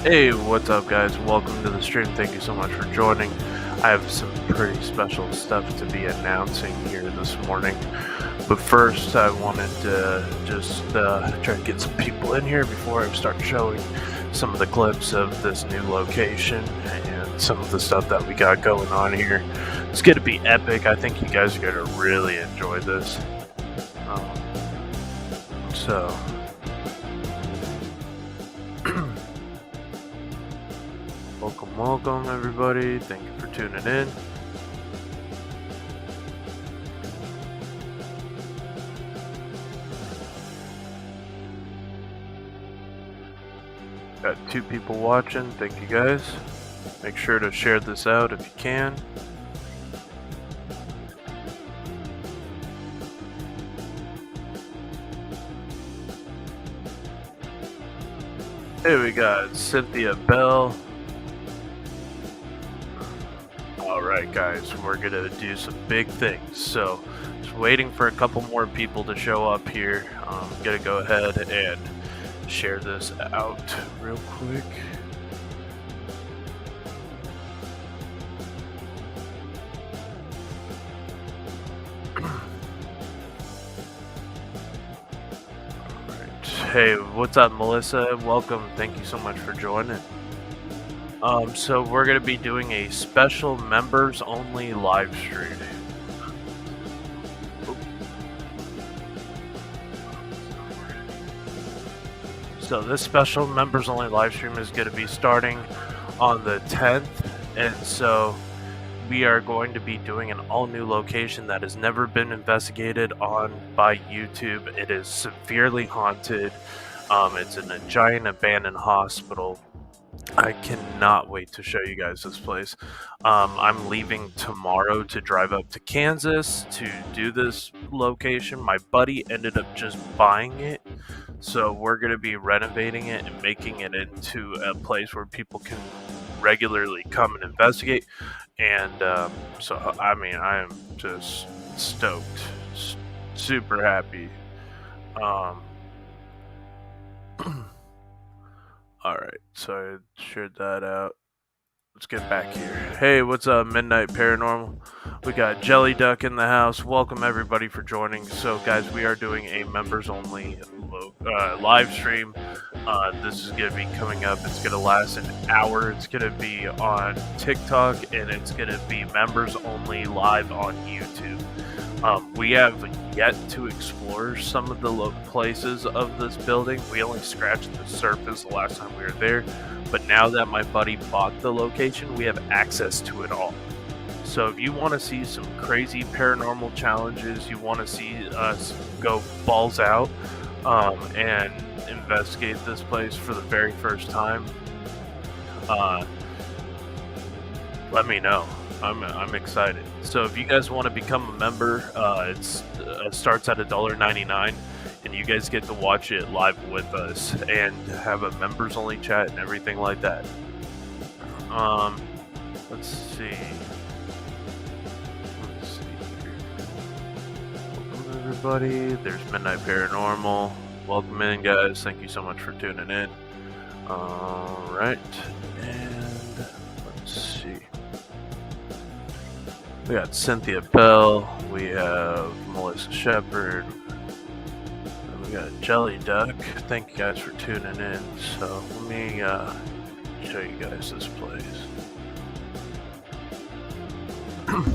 Hey, what's up guys? Welcome to the stream. Thank you so much for joining. I have some pretty special stuff to be announcing here this morning. But first, I wanted to just try to get some people in here before I start showing some of the clips of this new location and some of the stuff that we got going on here. It's going to be epic. I think you guys are going to really enjoy this. Welcome everybody. Thank you for tuning in. Got 2 people watching. Thank you guys. Make sure to share this out if you can. Here we got Cynthia Bell. Alright guys, we're gonna do some big things. So, just waiting for a couple more people to show up here. I'm gonna go ahead and share this out real quick. Alright. Hey, what's up Melissa? Welcome. Thank you so much for joining. So we're going to be doing a special members only live stream. So this special members only live stream is going to be starting on the 10th, and so we are going to be doing an all new location that has never been investigated on by YouTube. It is severely haunted. It's in a giant abandoned hospital. I cannot wait to show you guys this place. I'm leaving tomorrow to drive up to Kansas to do this location. My buddy ended up just buying it, so we're going to be renovating it and making it into a place where people can regularly come and investigate. And so, I mean, I am just stoked, super happy. Alright, so I shared that out. Let's get back here. Hey, what's up, Midnight Paranormal? We got Jelly Duck in the house. Welcome everybody for joining. So guys, we are doing a members only live stream. This is going to be coming up. It's going to last an hour. It's going to be on TikTok, and it's going to be members only live on YouTube. We have yet to explore some of the places of this building. We only scratched the surface the last time we were there, but now that my buddy bought the location, we have access to it all. So if you want to see some crazy paranormal challenges, you want to see us go balls out and investigate this place for the very first time, let me know. I'm excited. So if you guys want to become a member, it starts at $1.99, and you guys get to watch it live with us and have a members only chat and everything like that. Let's see here. Welcome everybody. There's Midnight Paranormal. Welcome in guys. Thank you so much for tuning in. Alright, and let's see. We got Cynthia Bell, we have Melissa Shepard, and we got Jelly Duck. Thank you guys for tuning in. So let me show you guys this place.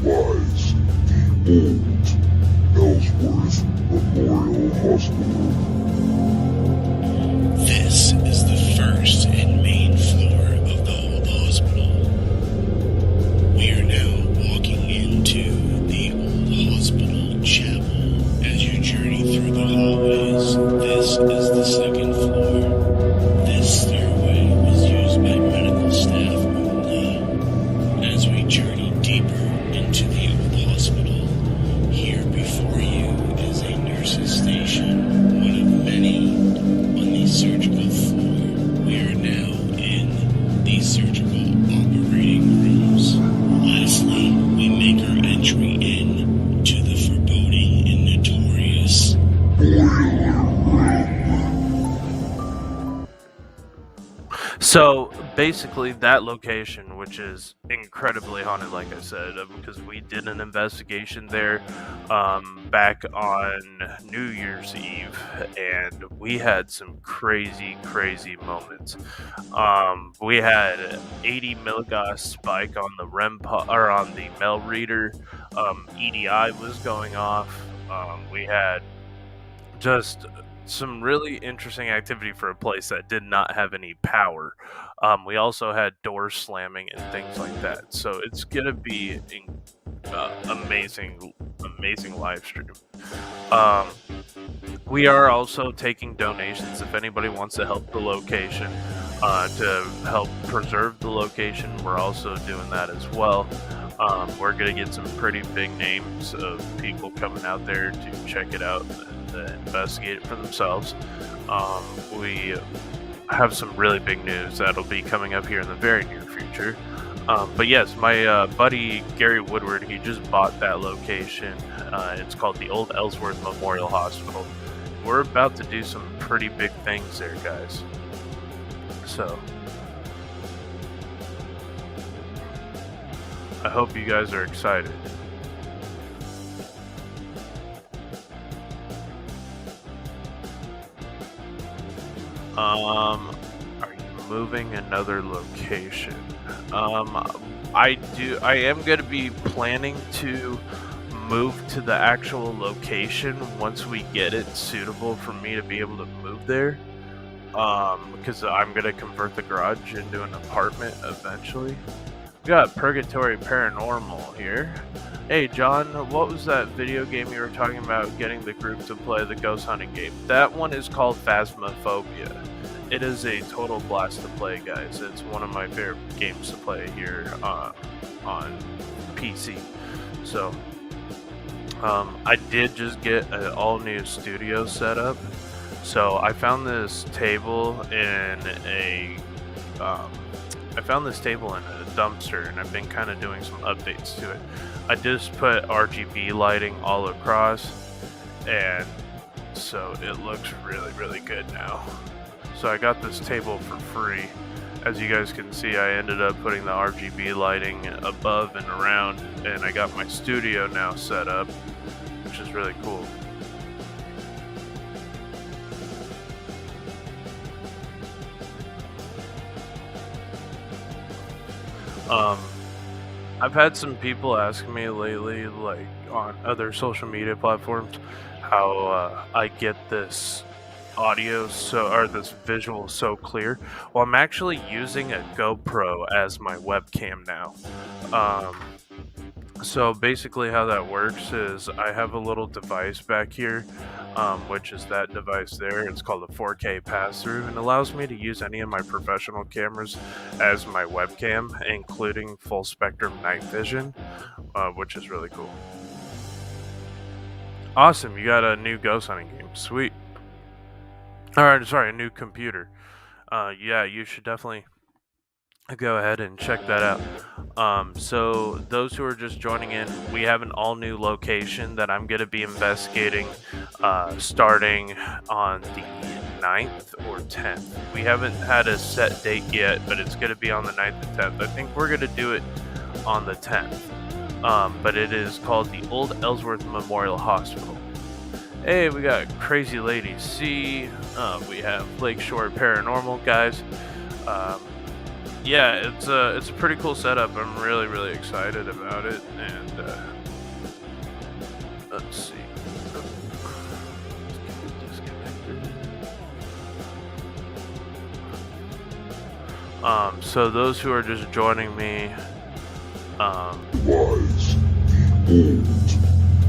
Lies the Old Ellsworth Memorial Hospital. This is the first and main floor of the old hospital. We are now walking into the old hospital chapel. As you journey through the hallways, this is the second floor. This stairway was used by medical staff only. As we journey deeper into the old hospital, here before you is a nurse's station, one of many on the surgical floor. We are now in the surgical operating rooms. Lastly, we make our entry in to the foreboding and notorious Boiler room. So basically that location, which is incredibly haunted, like I said, because we did an investigation there back on New Year's Eve, and we had some crazy moments. We had 80 milligauss spike on the or on the mail reader. EDI was going off. We had just some really interesting activity for a place that did not have any power. We also had doors slamming and things like that. So it's gonna be amazing live stream. We are also taking donations if anybody wants to help the location, to help preserve the location. We're also doing that as well. We're gonna get some pretty big names of people coming out there to check it out and investigate it for themselves. We have some really big news that'll be coming up here in the very near future. But yes, my buddy Gary Woodward, he just bought that location. It's called the Old Ellsworth Memorial Hospital. We're about to do some pretty big things there, guys. So I hope you guys are excited. Are you moving another location? I am going to be planning to move to the actual location once we get it suitable for me to be able to move there. Because I'm going to convert the garage into an apartment eventually. We got Purgatory Paranormal here. Hey John, what was that video game you were talking about getting the group to play, the ghost hunting game? That one is called Phasmophobia. It is a total blast to play, guys. It's one of my favorite games to play here on PC. So, I did just get an all-new studio set up. So I found this table in a dumpster, and I've been kind of doing some updates to it. I just put RGB lighting all across, and so it looks really good now. So I got this table for free. As you guys can see, I ended up putting the RGB lighting above and around, and I got my studio now set up, which is really cool. I've had some people ask me lately, like on other social media platforms, how I get this audio or this visual so clear. Well, I'm actually using a GoPro as my webcam now. So basically how that works is I have a little device back here, which is that device there. It's called a 4K pass-through, and allows me to use any of my professional cameras as my webcam, including full spectrum night vision, which is really cool. Awesome, you got a new ghost hunting game. Sweet. Alright, sorry, a new computer. Yeah, you should definitely go ahead and check that out. So those who are just joining in, we have an all new location that I'm going to be investigating starting on the 9th or 10th. We haven't had a set date yet, but it's going to be on the 9th and 10th. I think we're going to do it on the 10th. But it is called the Old Ellsworth Memorial Hospital. Hey, we got Crazy Lady C. We have Lakeshore Paranormal, guys. Yeah, it's a pretty cool setup. I'm really excited about it. And let's see. So those who are just joining me, lies the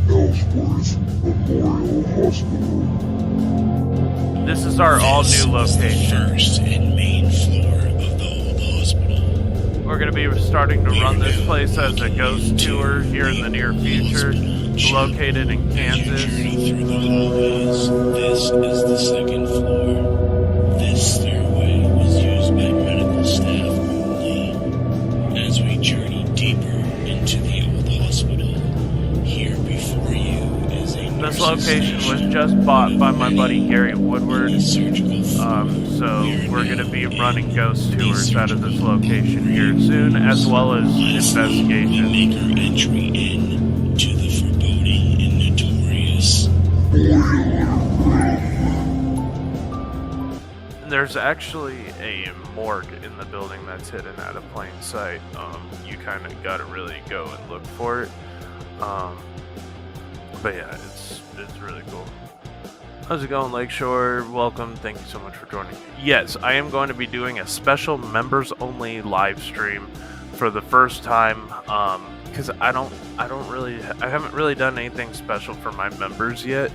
Old Ellsworth Memorial Hospital. This is our all-new location. First and main floor of the old hospital. We're going to be starting to run this place as a ghost tour here in the near future, located in Kansas. Journey through the hallways. This is the second floor. This stairway was used by medical staff only. As we journey deeper into the old hospital, here before you is a This location was just bought by my buddy Gary Woodward. So we're going to be running ghost tours out of this location here soon, as well as investigation. Make our entry in to the foreboding and notorious. There's actually a morgue in the building that's hidden out of plain sight. You kind of got to really go and look for it. But yeah, it's really cool. How's it going, Lakeshore? Welcome. Thank you so much for joining. Yes, I am going to be doing a special members-only live stream for the first time. Because I haven't really done anything special for my members yet.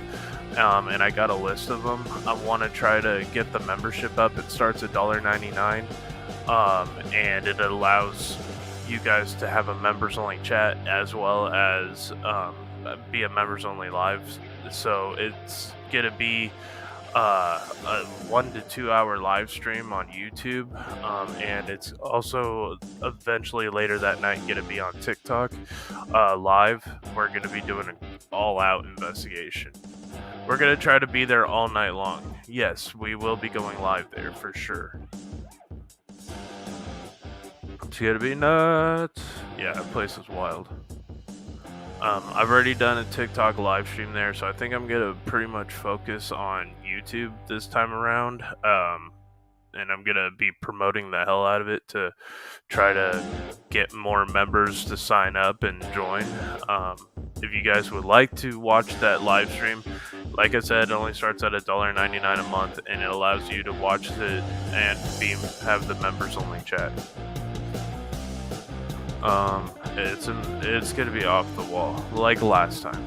And I got a list of them. I want to try to get the membership up. It starts at $1.99, and it allows you guys to have a members-only chat as well as be a members-only live. So it's gonna be a 1 to 2 hour live stream on YouTube, and it's also eventually later that night gonna be on TikTok live. We're gonna be doing an all-out investigation. We're going to try to be there all night long. Yes, we will be going live there for sure. It's going to be nuts. Yeah, that place is wild. I've already done a TikTok live stream there, so I think I'm going to pretty much focus on YouTube this time around. And I'm going to be promoting the hell out of it to try to get more members to sign up and join. If you guys would like to watch that live stream, like I said, it only starts at $1.99 a month, and it allows you to watch it and have the members only chat. It's gonna be off the wall, like last time.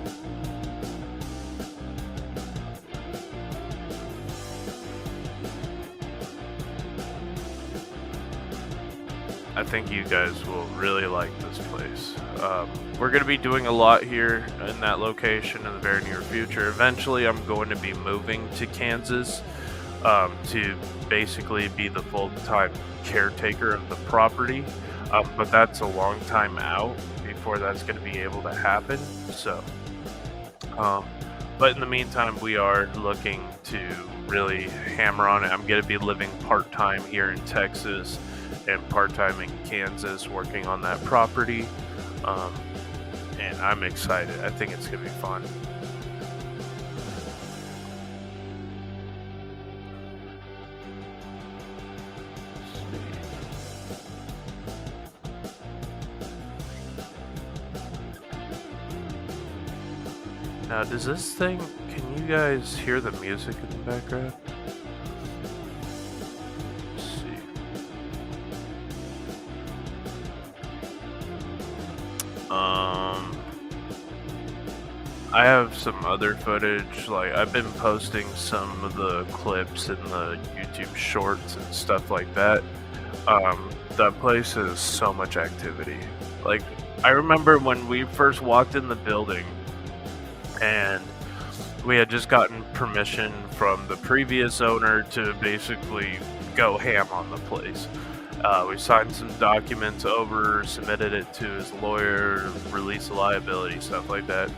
I think you guys will really like this place. We're going to be doing a lot here in that location in the very near future. Eventually, I'm going to be moving to Kansas to basically be the full-time caretaker of the property. But that's a long time out before that's going to be able to happen. So, but in the meantime, we are looking to really hammer on it. I'm going to be living part-time here in Texas and part-time in Kansas working on that property, and I'm excited. I think it's gonna be fun. Now, does this thing, can you guys hear the music in the background? I have some other footage, like I've been posting some of the clips in the YouTube shorts and stuff like that. That place has so much activity. Like, I remember when we first walked in the building and we had just gotten permission from the previous owner to basically go ham on the place. We signed some documents over, submitted it to his lawyer, release of liability, stuff like that.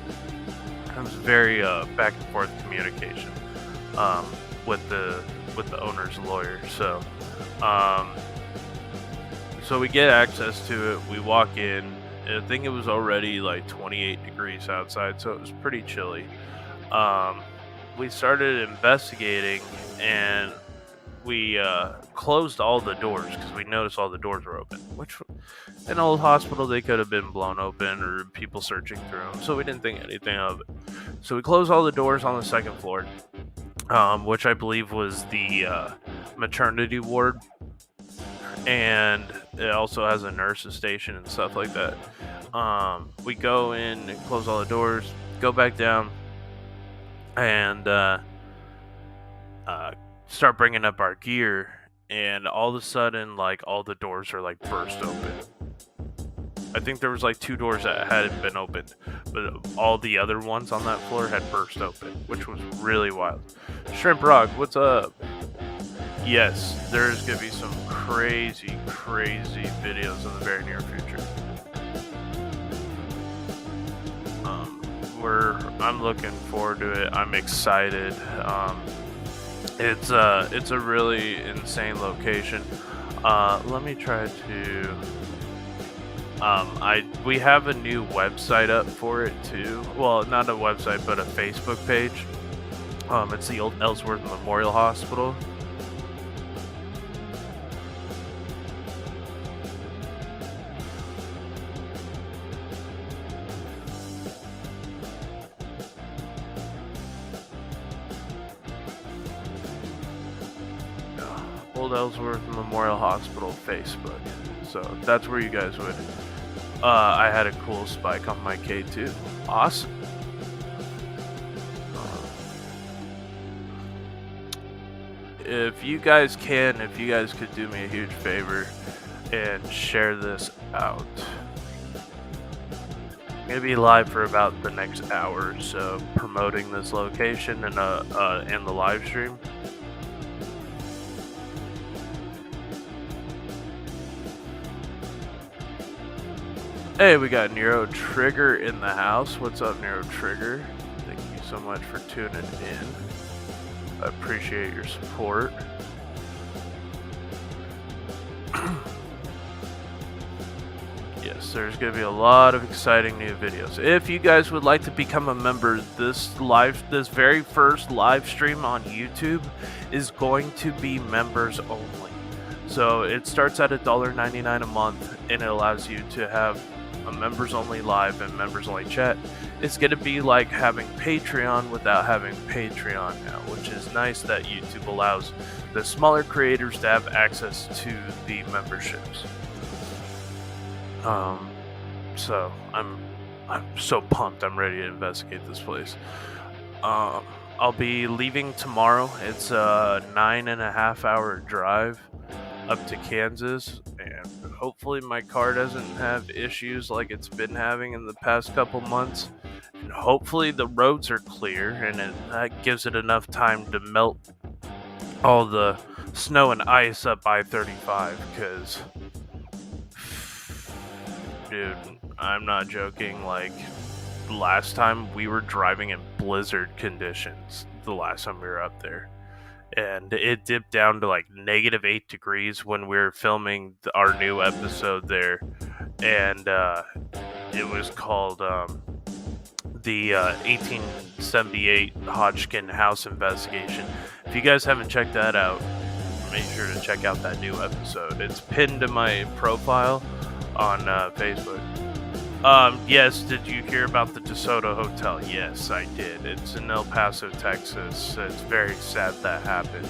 It was very back and forth communication with the owner's lawyer. So, so we get access to it. We walk in. And I think it was already like 28 degrees outside, so it was pretty chilly. We started investigating, and we closed all the doors because we noticed all the doors were open. Which, in an old hospital, they could have been blown open or people searching through them. So we didn't think anything of it. So we closed all the doors on the second floor, which I believe was the maternity ward, and it also has a nurse's station and stuff like that. We go in and close all the doors, go back down, and start bringing up our gear, and all of a sudden, like, all the doors are like burst open. I think there was like 2 doors that hadn't been opened, but all the other ones on that floor had burst open, which was really wild. Shrimp Rock, what's up? Yes, there's gonna be some crazy videos in the very near future. I'm looking forward to it. I'm excited. It's a really insane location. Let me try to. We have a new website up for it too. Well, not a website, but a Facebook page. It's the Old Ellsworth Memorial Hospital. Old Ellsworth Memorial Hospital Facebook. So that's where you guys would. I had a cool spike on my K2. Awesome. If you guys could do me a huge favor and share this out. I'm gonna be live for about the next hour or so, promoting this location and the live stream. Hey, we got Nero Trigger in the house. What's up, Nero Trigger? Thank you so much for tuning in. I appreciate your support. Yes, there's going to be a lot of exciting new videos. If you guys would like to become a member, this very first live stream on YouTube is going to be members only. So it starts at $1.99 a month, and it allows you to have a members only live and members only chat. It's going to be like having Patreon without having Patreon now, which is nice that YouTube allows the smaller creators to have access to the memberships. So I'm so pumped. I'm ready to investigate this place. I'll be leaving tomorrow. It's a 9.5 hour drive up to Kansas, and hopefully my car doesn't have issues like it's been having in the past couple months. And hopefully the roads are clear, and that gives it enough time to melt all the snow and ice up I-35, because, dude, I'm not joking, like, last time we were driving in blizzard conditions, the last time we were up there. And it dipped down to like -8 degrees when we were filming our new episode there. And it was called the 1878 Hodgkin house investigation. If you guys haven't checked that out, make sure to check out that new episode. It's pinned to my profile on Facebook. Yes, did you hear about the DeSoto Hotel? Yes, I did. It's in El Paso, Texas. It's very sad that happened.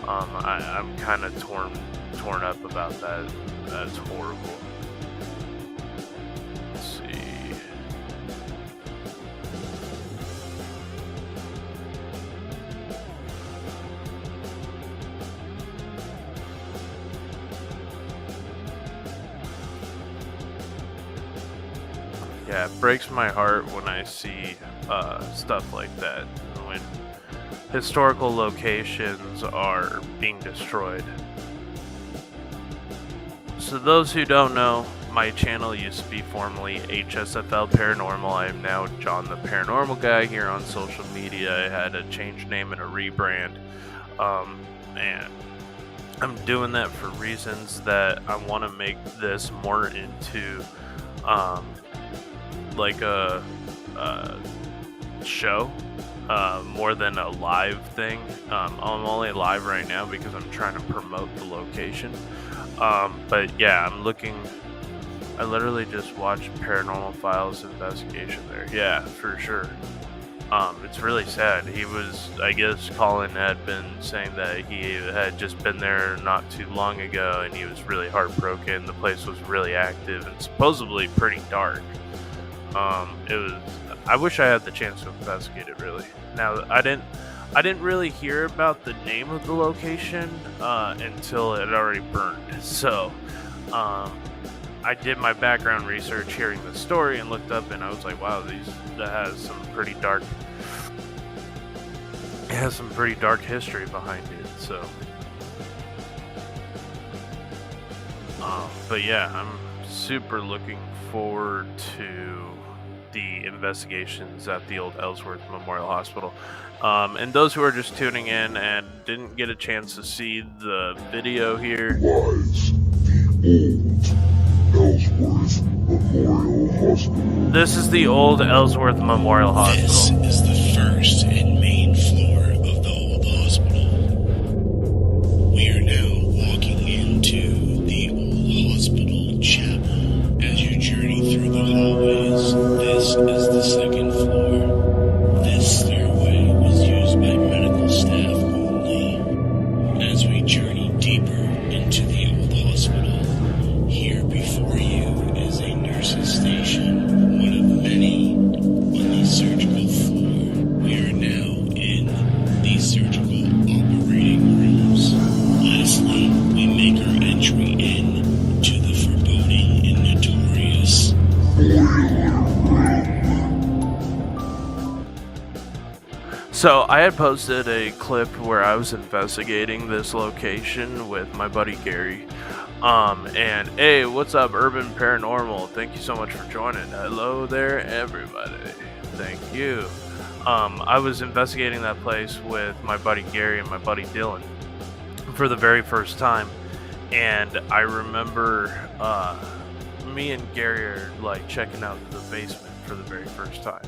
I'm kind of torn up about that. That's horrible. Let's see. Yeah, it breaks my heart when I see stuff like that, when historical locations are being destroyed. So those who don't know, my channel used to be formerly HSFL Paranormal. I am now John the Paranormal Guy here on social media. I had a change name and a rebrand, and I'm doing that for reasons that I want to make this more into like a show, more than a live thing. I'm only live right now because I'm trying to promote the location. But yeah, I literally just watched Paranormal Files investigation there. Yeah, for sure. It's really sad. I guess Colin had been saying that he had just been there not too long ago, and he was really heartbroken. The place was really active and supposedly pretty dark. I wish I had the chance to investigate it, really. Now, I didn't really hear about the name of the location until it had already burned. So, I did my background research hearing the story and looked up, and I was like, wow, that has some pretty dark. It has some pretty dark history behind it. So, but yeah, I'm super looking forward to the investigations at the Old Ellsworth Memorial Hospital. And those who are just tuning in and didn't get a chance to see the video here, lies the Old Ellsworth Memorial Hospital. this is the Old Ellsworth Memorial This Hospital. is the first and main floor of the old hospital. We are now walking into the old hospital chapel. As you journey through the hallways, this is the second floor. This stairway was used by medical staff only. As we journey deeper into the old hospital, here before you is a nurse's station, one of many on the surgical floor. We are now in the surgical operating rooms. Lastly, we make our entry in to the foreboding and notorious So I had posted a clip where I was investigating this location with my buddy Gary. And hey, what's up, Urban Paranormal? Thank you so much for joining. Hello there, everybody. Thank you. I was investigating that place with my buddy Gary and my buddy Dylan for the very first time. And I remember me and Gary are like checking out the basement for the very first time.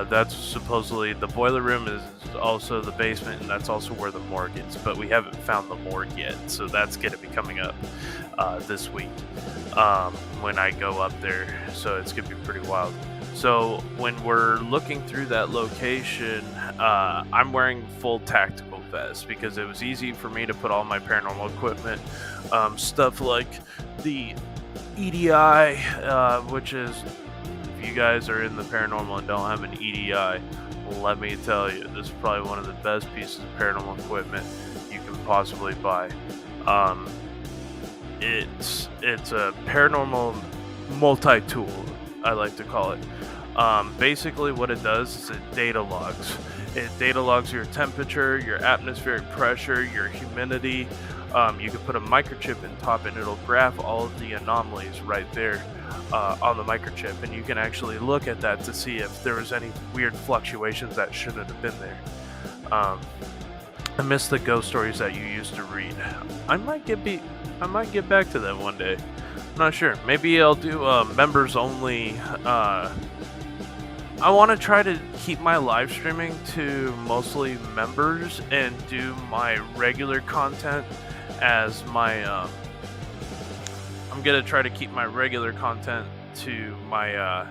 That's supposedly the boiler room is also the basement, and that's also where the morgue is. But we haven't found the morgue yet, so that's going to be coming up this week when I go up there. So it's going to be pretty wild. So when we're looking through that location, I'm wearing full tactical vest because it was easy for me to put all my paranormal equipment, stuff like the EDI, which is, if you guys are in the paranormal and don't have an EDI, let me tell you, this is probably one of the best pieces of paranormal equipment you can possibly buy. It's a paranormal multi-tool, I like to call it. Basically what it does is it data logs. It data logs your temperature, your atmospheric pressure, your humidity. You can put a microchip in top and it'll graph all of the anomalies right there on the microchip, and you can actually look at that to see if there was any weird fluctuations that shouldn't have been there. I miss the ghost stories that you used to read. I might get back to that one day. I'm not sure. Maybe I'll do members only. I want to try to keep my live streaming to mostly members and do my regular content as my I'm gonna try to keep my regular content to my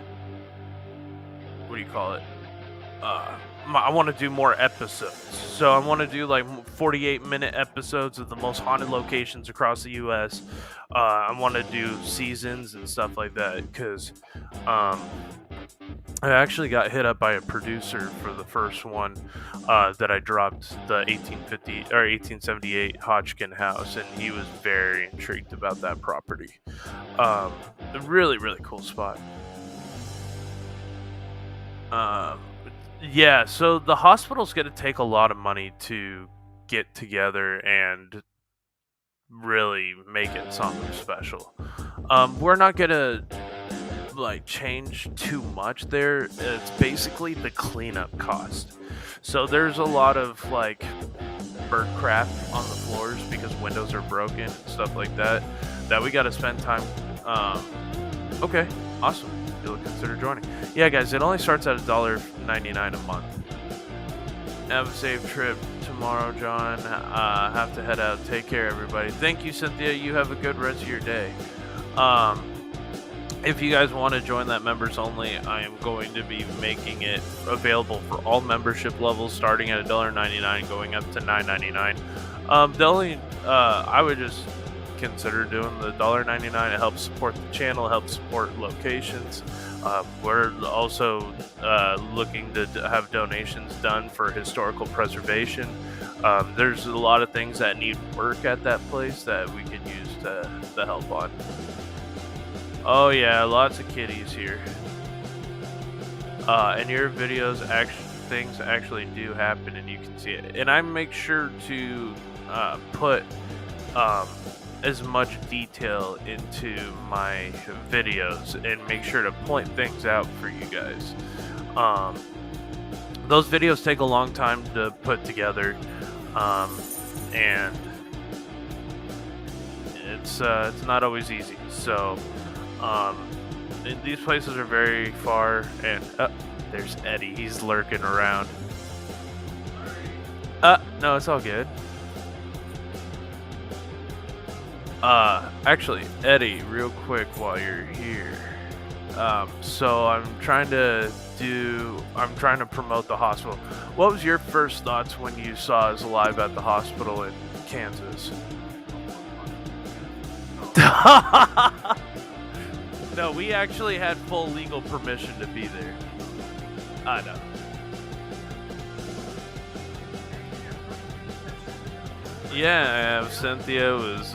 what do you call it? I want to do more episodes. So I want to do like 48-minute episodes of the most haunted locations across the U.S. I want to do seasons and stuff like that because I actually got hit up by a producer for the first one that I dropped, the 1850 or 1878 Hodgkin house, and he was very intrigued about that property. Really, really cool spot. Yeah, so the hospital's going to take a lot of money to get together and really make it something special. We're not going to like change too much there. It's basically the cleanup cost. So there's a lot of like bird crap on the floors because windows are broken and stuff like that we got to spend time. Okay, awesome. You'll consider joining. Yeah, guys, it only starts at $1.99 a month. Have a safe trip tomorrow, John. Have to head out. Take care, everybody. Thank you, Cynthia. You have a good rest of your day. If you guys want to join that members only, I am going to be making it available for all membership levels, starting at $1.99, going up to $9.99. The only I would just consider doing the $1.99. It helps support the channel, helps support locations. We're also looking to have donations done for historical preservation. There's a lot of things that need work at that place that we could use the help on. Oh yeah, lots of kitties here. And your videos, things actually do happen, and you can see it. And I make sure to put as much detail into my videos and make sure to point things out for you guys. Those videos take a long time to put together, and it's not always easy. So these places are very far, and there's Eddie. He's lurking around. No, it's all good. Actually, Eddie, real quick while you're here. So I'm trying to promote the hospital. What was your first thoughts when you saw us live at the hospital in Kansas? No, we actually had full legal permission to be there. I know. Yeah, Cynthia was,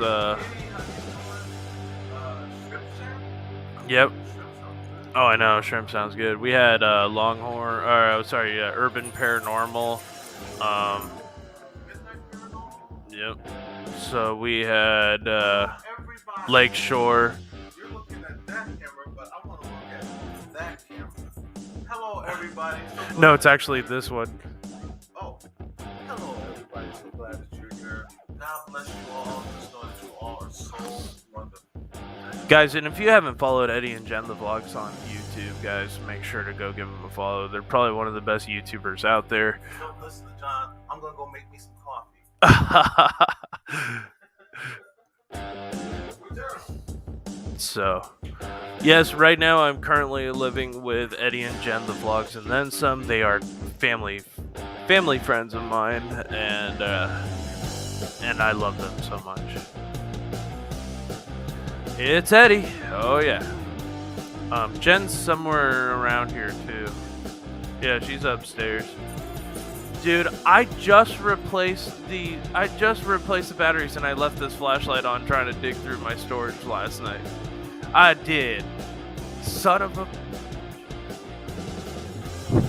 Yep. Oh, I know, shrimp sounds good. We had, Longhorn, Urban Paranormal. Yep. So we had, Lakeshore. You're looking at that camera, but I want to look at that camera. Hello, everybody. No, it's actually this one. Oh, hello, everybody. So glad that you're here. God bless you all. Just know that you all are so wonderful. Guys, and if you haven't followed Eddie and Jen the Vlogs on YouTube, guys, make sure to go give them a follow. They're probably one of the best YouTubers out there. Don't listen to John. I'm going to go make me some coffee. So, yes, right now I'm currently living with Eddie and Jen the Vlogs and then some. They are family friends of mine, and I love them so much. It's Eddie. Oh yeah. Jen's somewhere around here too. Yeah, she's upstairs. Dude, I just replaced the batteries and I left this flashlight on trying to dig through my storage last night. I did. Son of a...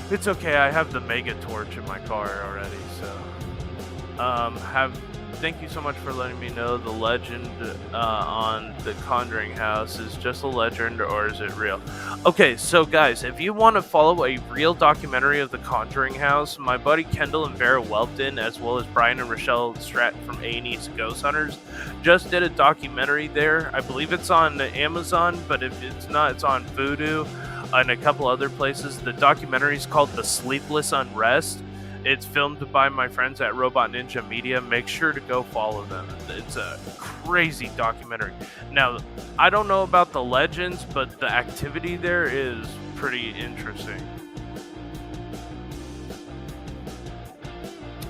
It's okay, I have the mega torch in my car already, so... Thank you so much for letting me know the legend on the Conjuring house is just a legend, or is it real? Okay, so guys, if you want to follow a real documentary of the Conjuring house, my buddy Kendall and Vera Welton, as well as Brian and Rochelle Stratton from A&E's Ghost Hunters, just did a documentary there. I believe it's on Amazon, but if it's not, it's on Vudu and a couple other places. The documentary is called The Sleepless Unrest. It's filmed by my friends at Robot Ninja Media. Make sure to go follow them. It's a crazy documentary. Now, I don't know about the legends, but the activity there is pretty interesting.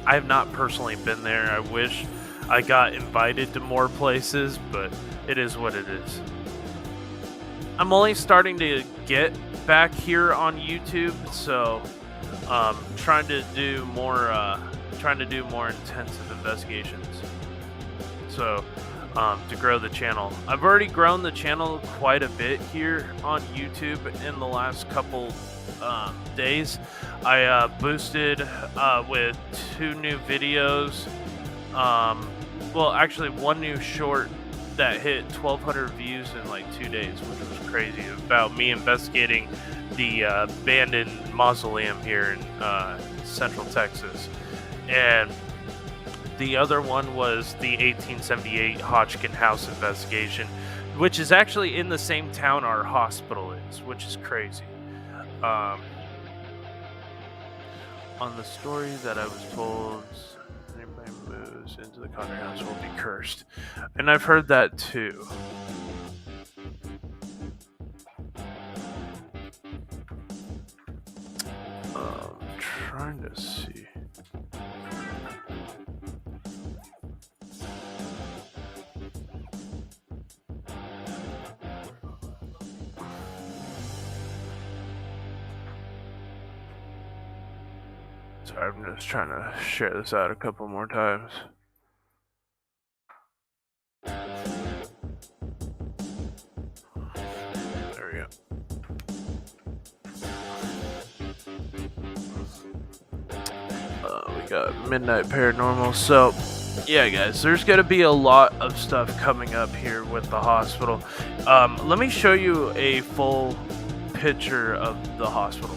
I have not personally been there. I wish I got invited to more places, but it is what it is. I'm only starting to get back here on YouTube, so... trying to do more intensive investigations. So, to grow the channel. I've already grown the channel quite a bit here on YouTube in the last couple days. I boosted with 2 new videos. Well, actually, 1 new short that hit 1,200 views in like 2 days, which was crazy. About me investigating the abandoned mausoleum here in Central Texas. And the other one was the 1878 Hodgkin house investigation, which is actually in the same town our hospital is, which is crazy. On the story that I was told, anybody moves into the Conjuring house will be cursed. And I've heard that too. Trying to see. Sorry, I'm just trying to share this out a couple more times. There we go. We got Midnight Paranormal. So yeah, guys, there's going to be a lot of stuff coming up here with the hospital. Let me show you a full picture of the hospital.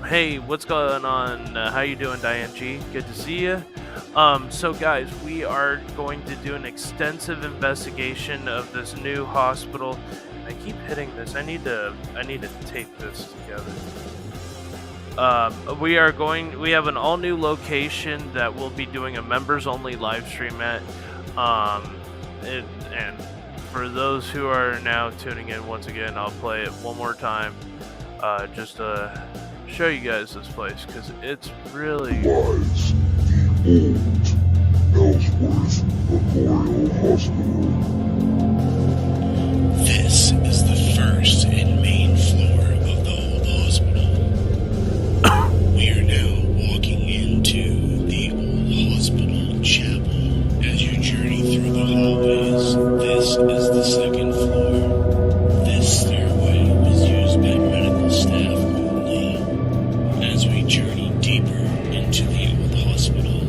Hey, what's going on? How you doing, Diane G? Good to see you. So guys, we are going to do an extensive investigation of this new hospital. I keep hitting this. I need to tape this together. We have an all new location that we'll be doing a members only live stream at. And for those who are now tuning in once again, I'll play it one more time, just to show you guys this place, because it's really Lies the Old Ellsworth Memorial Hospital. This is the first and main floor of the old hospital. We are now walking into the old hospital chapel. As you journey through the hallways, this is the second floor. This stairway was used by medical staff only. As we journey deeper into the old hospital,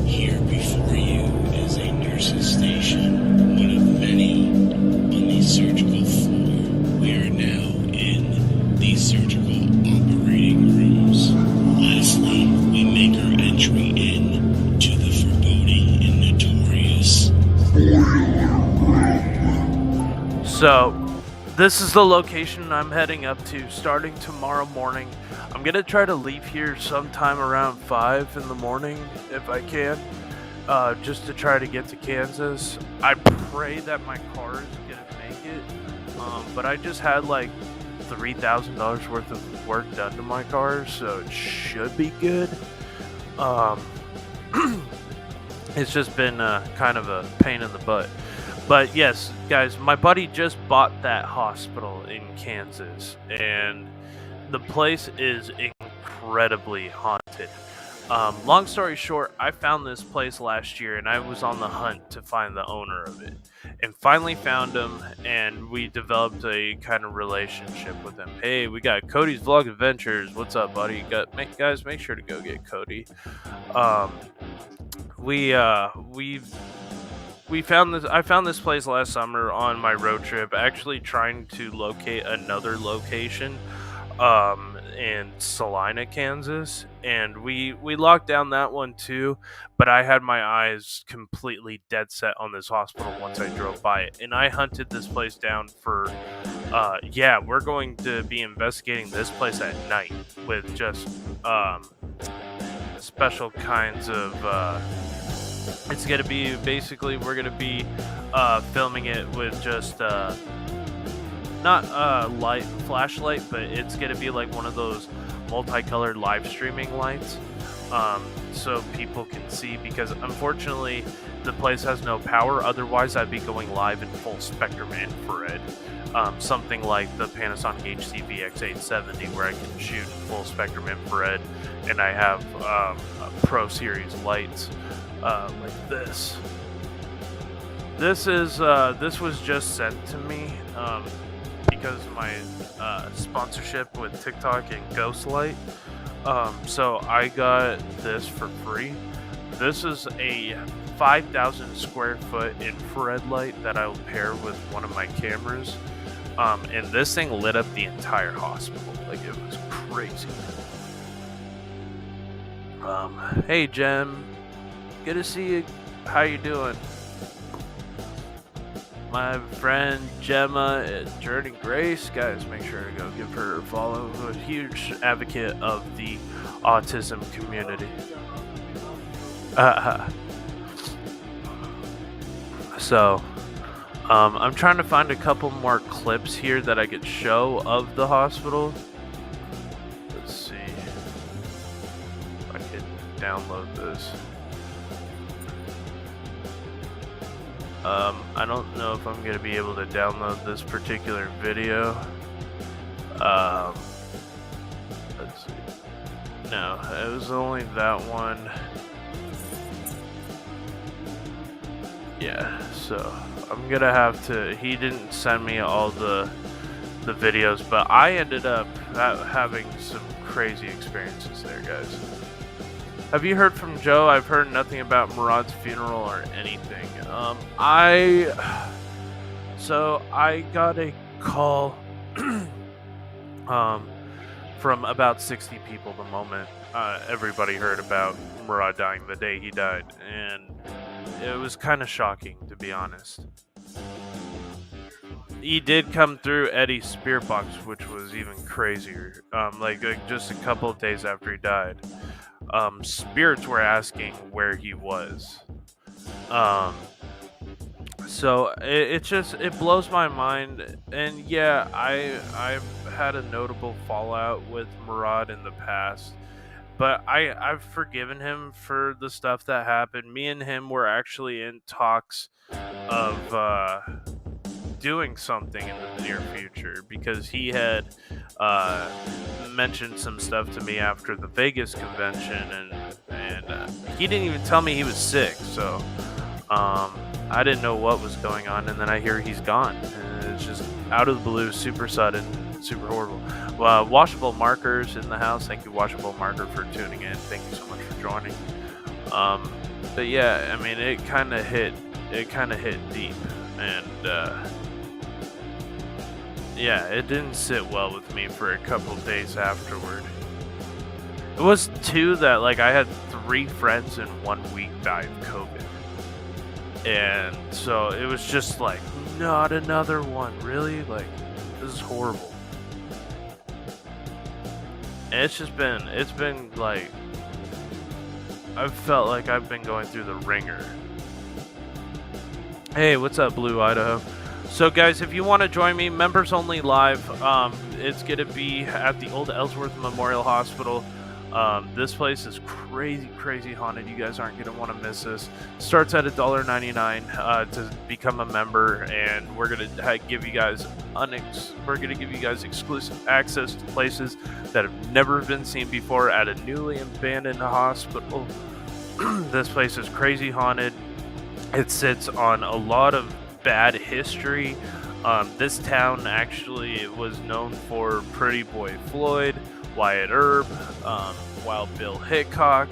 here before you is a nurse's station, one of many on the surgical floor. We are now in the surgical operating rooms. Lastly, we make our entry in to the foreboding and notorious. So, this is the location I'm heading up to starting tomorrow morning. I'm going to try to leave here sometime around 5 in the morning if I can, just to try to get to Kansas. I pray that my car is going to make it, but I just had like $3,000 worth of work done to my car, so it should be good. It's just been kind of a pain in the butt. But yes, guys, my buddy just bought that hospital in Kansas, and the place is incredibly haunted. Long story short, I found this place last year, and I was on the hunt to find the owner of it, and finally found him, and we developed a kind of relationship with him. Hey, we got Cody's Vlog Adventures. What's up, buddy? Guys, make sure to go get Cody. We found this. I found this place last summer on my road trip, actually trying to locate another location in Salina, Kansas, and we locked down that one too. But I had my eyes completely dead set on this hospital once I drove by it, and I hunted this place down for. We're going to be investigating this place at night with just special kinds of. It's gonna be basically we're gonna be filming it with just not light flashlight, but it's gonna be like one of those multicolored live streaming lights, so people can see, because unfortunately the place has no power. Otherwise I'd be going live in full spectrum infrared, something like the Panasonic HC-VX870, where I can shoot in full spectrum infrared, and I have Pro Series lights like this. This was just sent to me because of my sponsorship with TikTok and Ghostlight. So I got this for free. This is a 5,000 square foot infrared light that I will pair with one of my cameras. And this thing lit up the entire hospital. Like, it was crazy. Hey Jem, good to see you. How you doing? My friend Gemma at Journey Grace, guys, make sure to go give her a follow. A huge advocate of the autism community. So, I'm trying to find a couple more clips here that I could show of the hospital. Let's see if I can download this. I don't know if I'm going to be able to download this particular video. Let's see. No, it was only that one. Yeah, so I'm going to have to... He didn't send me all the videos, but I ended up having some crazy experiences there, guys. Have you heard from Joe? I've heard nothing about Murad's funeral or anything. I got a call from about 60 people the moment everybody heard about Murad dying the day he died, and it was kind of shocking, to be honest. He did come through Eddie's spirit box, which was even crazier. Like just a couple of days after he died, spirits were asking where he was. Um, so it blows my mind, and yeah, I've had a notable fallout with Murad in the past, but I've forgiven him for the stuff that happened. Me and him were actually in talks of doing something in the near future because he had uh, mentioned some stuff to me after the Vegas convention, and he didn't even tell me he was sick, so I didn't know what was going on, and then I hear he's gone, and it's just out of the blue, super sudden, super horrible. Washable Markers in the house. Thank you, Washable Marker, for tuning in. Thank you so much for joining. But yeah, I mean, it kind of hit deep, and yeah, it didn't sit well with me for a couple days afterward. It was too that like I had 3 friends in 1 week die of COVID. And so it was just like, not another one, really? Like, this is horrible. And it's been like, I've felt like I've been going through the ringer. Hey, what's up, Blue Idaho? So guys, if you want to join me, members only live, it's going to be at the Old Ellsworth Memorial Hospital. This place is crazy haunted. You guys aren't going to want to miss this. Starts at $1.99 to become a member, and we're going to give you guys exclusive access to places that have never been seen before at a newly abandoned hospital. This place is crazy haunted. It sits on a lot of bad history. This town actually was known for Pretty Boy Floyd, Wyatt Earp, Wild Bill Hickok,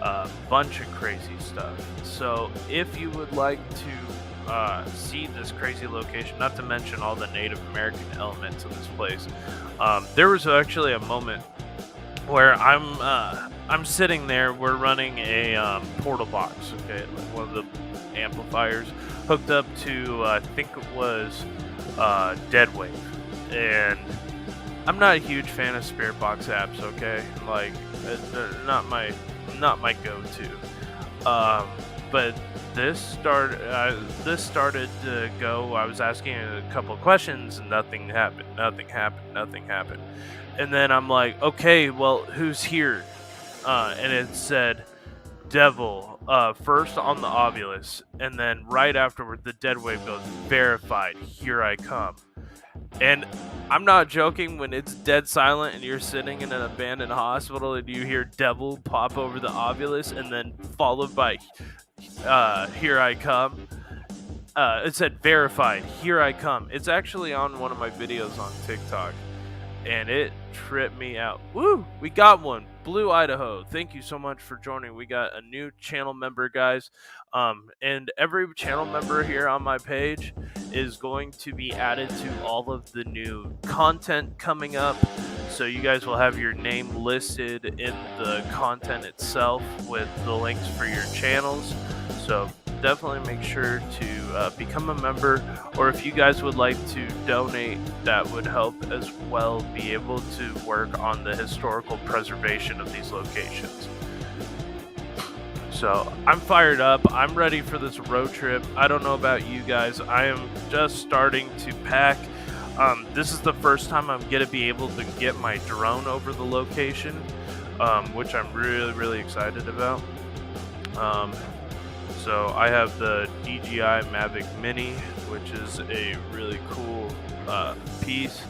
a bunch of crazy stuff. So if you would like to see this crazy location, not to mention all the Native American elements of this place, there was actually a moment where I'm sitting there. We're running a portal box, okay, like one of the amplifiers hooked up to I think it was Deadwave, and I'm not a huge fan of spirit box apps, okay? Like, they're not my go-to. But this started to go. I was asking a couple of questions, and nothing happened. And then I'm like, okay, well, who's here? And it said Devil first on the Ovilus, and then right afterward, the dead wave goes verified. Here I come. And I'm not joking, when it's dead silent and you're sitting in an abandoned hospital and you hear Devil pop over the Ovilus and then followed by Here I Come. It said verified, Here I Come. It's actually on one of my videos on TikTok, and it tripped me out. Woo! We got one. Blue Idaho, thank you so much for joining. We got a new channel member, guys. And every channel member here on my page is going to be added to all of the new content coming up. So you guys will have your name listed in the content itself with the links for your channels. So definitely make sure to become a member, or if you guys would like to donate, that would help as well be able to work on the historical preservation of these locations. So I'm fired up. I'm ready for this road trip. I don't know about you guys. I am just starting to pack. This is the first time I'm going to be able to get my drone over the location, which I'm really excited about. So I have the Dji Mavic Mini, which is a really cool piece.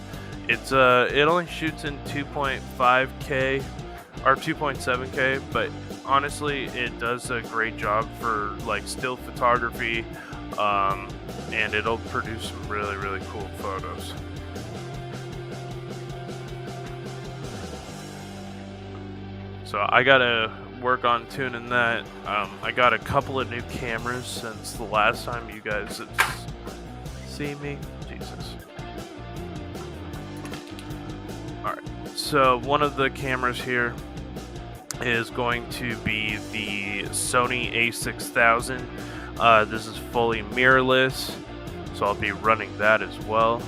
It only shoots in 2.5K or 2.7K, but honestly, it does a great job for like still photography, and it'll produce some really cool photos. So I gotta work on tuning that. I got a couple of new cameras since the last time you guys had seen me. Jesus. Alright, so one of the cameras here is going to be the Sony A6000. This is fully mirrorless, so I'll be running that as well.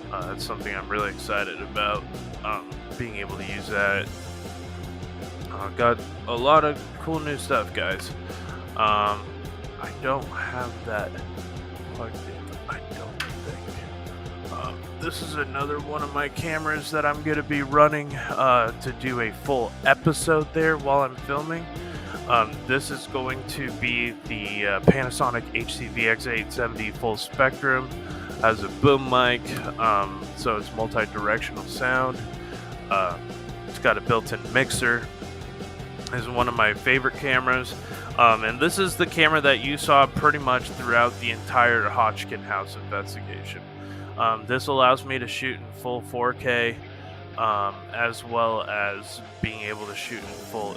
That's something I'm really excited about, being able to use that. Got a lot of cool new stuff, guys. I don't have that plugged in, I don't think. This is another one of my cameras that I'm going to be running to do a full episode there while I'm filming. This is going to be the Panasonic HCVX870 full spectrum. Has a boom mic, so it's multi-directional sound. It's got a built-in mixer. This is one of my favorite cameras, and this is the camera that you saw pretty much throughout the entire Hodgkin house investigation. This allows me to shoot in full 4K, as well as being able to shoot in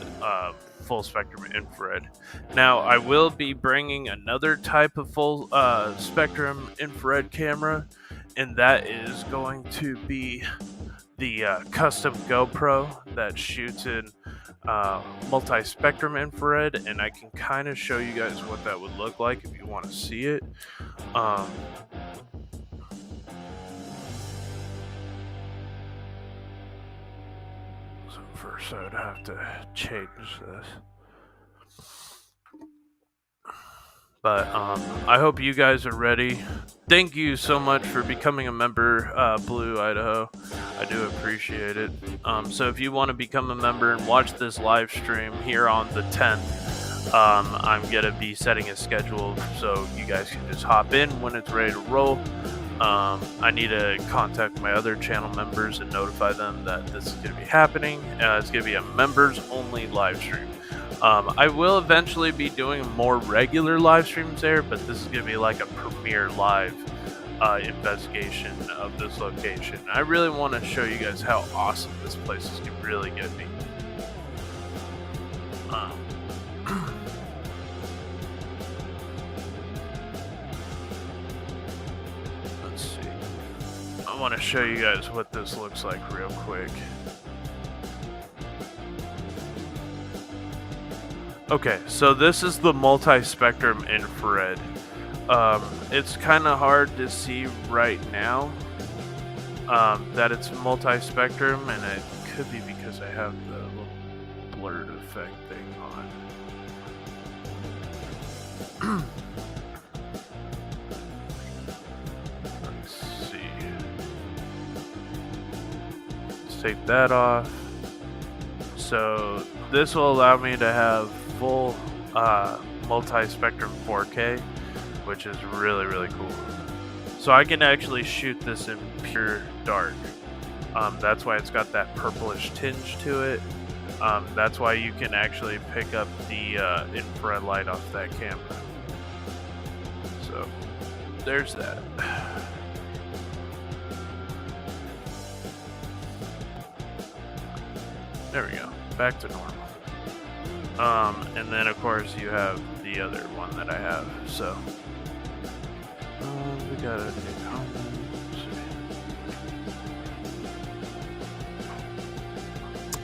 full spectrum infrared. Now, I will be bringing another type of full spectrum infrared camera, and that is going to be the custom GoPro that shoots in multi-spectrum infrared, and I can kind of show you guys what that would look like if you want to see it. So first I would have to change this. But I hope you guys are ready. Thank you so much for becoming a member, Blue Idaho. I do appreciate it. So if you want to become a member and watch this live stream here on the 10th, I'm going to be setting a schedule so you guys can just hop in when it's ready to roll. I need to contact my other channel members and notify them that this is going to be happening. It's going to be a members only live stream. I will eventually be doing more regular live streams there, but this is going to be like a premiere live investigation of this location. I really want to show you guys how awesome this place is really going to be. Let's see. I want to show you guys what this looks like real quick. Okay, so this is the multi-spectrum infrared. It's kind of hard to see right now that it's multi-spectrum, and it could be because I have the little blurred effect thing on. Let's see. Let's take that off. So this will allow me to have full multi-spectrum 4K, which is really, really cool. So I can actually shoot this in pure dark. That's why it's got that purplish tinge to it. That's why you can actually pick up the infrared light off that camera. So there's that. There we go. Back to normal. And then of course you have the other one that I have. So we got a new comment.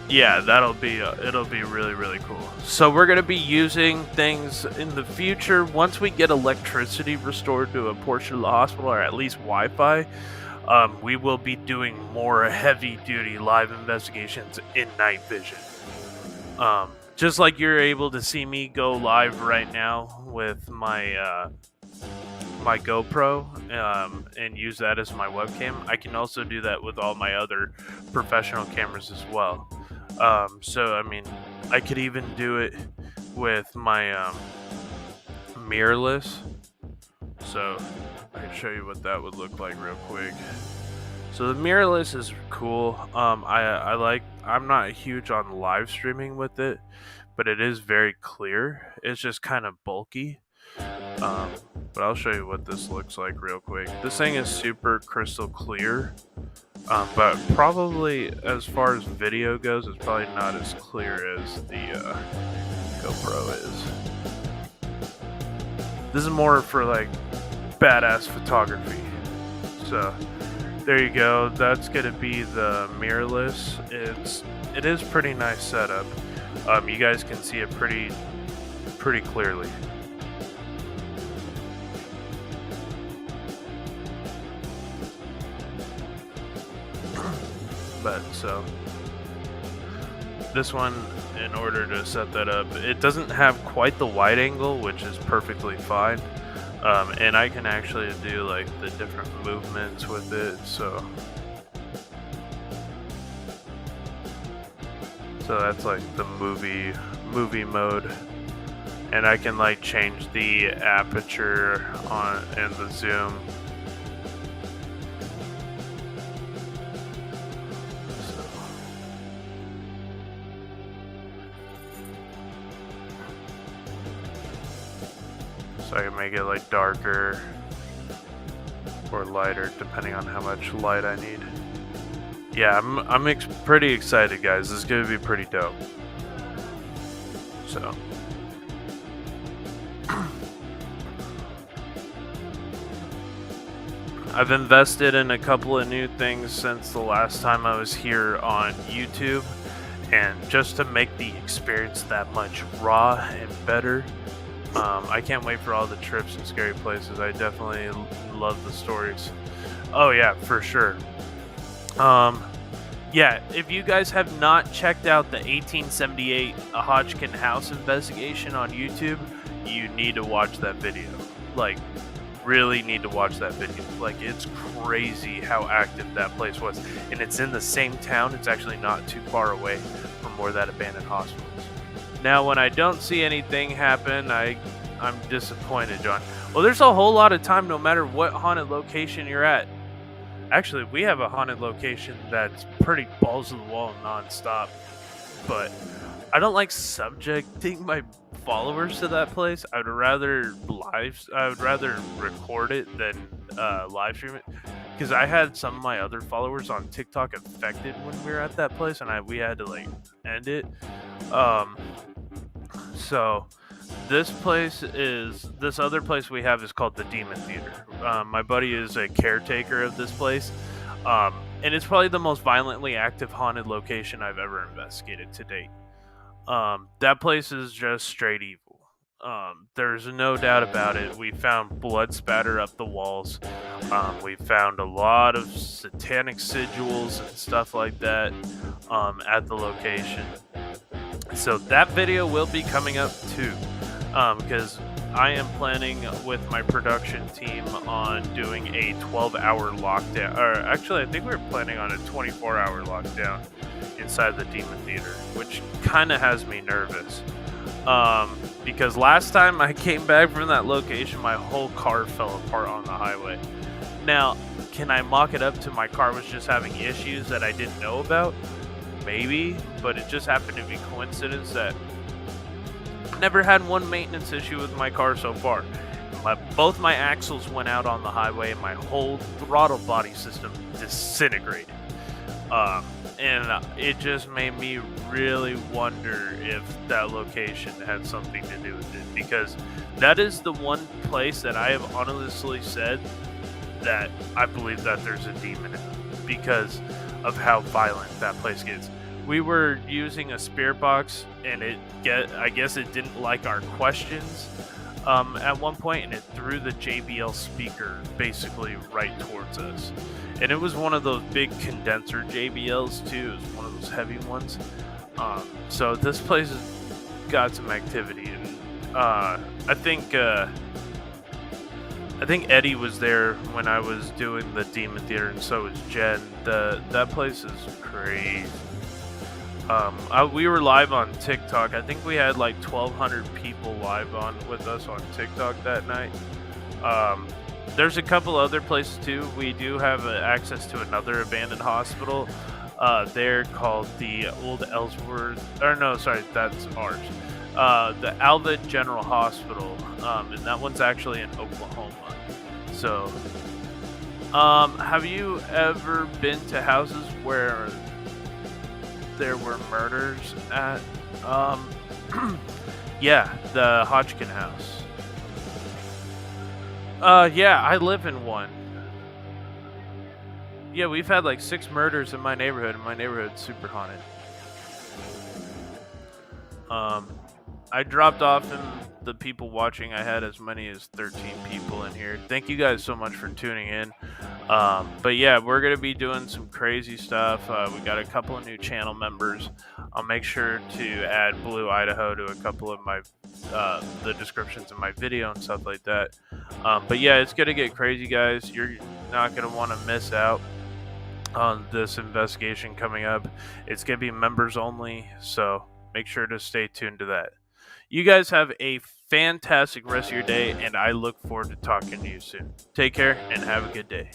Yeah, it'll be really, really cool. So we're gonna be using things in the future once we get electricity restored to a portion of the hospital, or at least Wi-Fi. We will be doing more heavy-duty live investigations in night vision. Just like you're able to see me go live right now with my my GoPro and use that as my webcam, I can also do that with all my other professional cameras as well. So, I mean, I could even do it with my mirrorless. So, I can show you what that would look like real quick. So the mirrorless is cool. I'm not huge on live streaming with it, but it is very clear. It's just kind of bulky. But I'll show you what this looks like real quick. This thing is super crystal clear. But probably as far as video goes, it's probably not as clear as the GoPro is. This is more for like badass photography. So there you go. That's gonna be the mirrorless. It is pretty nice setup. You guys can see it pretty clearly. But so this one, in order to set that up, it doesn't have quite the wide angle, which is perfectly fine. And I can actually do like the different movements with it, so that's like the movie mode, and I can like change the aperture on and the zoom. So I can make it like darker or lighter depending on how much light I need. Yeah, I'm pretty excited, guys. This is gonna be pretty dope. So I've invested in a couple of new things since the last time I was here on YouTube, and just to make the experience that much raw and better. I can't wait for all the trips and scary places. I definitely love the stories. Oh yeah, for sure. Yeah, if you guys have not checked out the 1878 Hodgkin house investigation on YouTube, you need to watch that video. Like, really need to watch that video. Like, it's crazy how active that place was. And it's in the same town. It's actually not too far away from where that abandoned hospital is. Now, when I don't see anything happen, I'm disappointed, John. Well, there's a whole lot of time no matter what haunted location you're at. Actually, we have a haunted location that's pretty balls to the wall non-stop. But I don't like subjecting my followers to that place. I would rather record it than live stream it. Because I had some of my other followers on TikTok affected when we were at that place, and we had to like end it. So this other place we have is called the Demon Theater. My buddy is a caretaker of this place, and it's probably the most violently active haunted location I've ever investigated to date. That place is just straight evil. There's no doubt about it. We found blood spatter up the walls. We found a lot of satanic sigils and stuff like that at the location. So that video will be coming up too, because I am planning with my production team on doing a 12-hour lockdown. Or actually, I think we're planning on a 24-hour lockdown inside the Demon Theater, which kind of has me nervous. Because last time I came back from that location, my whole car fell apart on the highway. Now, can I mock it up to my car was just having issues that I didn't know about? Maybe, but it just happened to be coincidence that I never had one maintenance issue with my car so far. Both my axles went out on the highway and my whole throttle body system disintegrated. And it just made me really wonder if that location had something to do with it, because that is the one place that I have honestly said that I believe that there's a demon in it because of how violent that place gets. We were using a spirit box, and I guess it didn't like our questions at one point, and it threw the JBL speaker basically right towards us. And it was one of those big condenser JBLs too. It was one of those heavy ones. So this place has got some activity, and I think Eddie was there when I was doing the Demon Theater, and so was Jen. That place is crazy. We were live on TikTok. I think we had like 1,200 people live on with us on TikTok that night. There's a couple other places too. We do have access to another abandoned hospital. They're called the Old Ellsworth. Or no, sorry, that's ours. The Alva General Hospital, and that one's actually in Oklahoma. So Have you ever been to houses where there were murders at? Um, yeah, the Hodgkin house. Yeah, I live in one. Yeah, we've had like 6 murders in my neighborhood, and my neighborhood's super haunted. I dropped off, and the people watching, I had as many as 13 people in here. Thank you guys so much for tuning in. But yeah, we're gonna be doing some crazy stuff. We got a couple of new channel members. I'll make sure to add Blue Idaho to a couple of my the descriptions in my video and stuff like that. But yeah, it's gonna get crazy, guys. You're not gonna want to miss out on this investigation coming up. It's gonna be members only, so make sure to stay tuned to that. You guys have a fantastic rest of your day, and I look forward to talking to you soon. Take care and have a good day.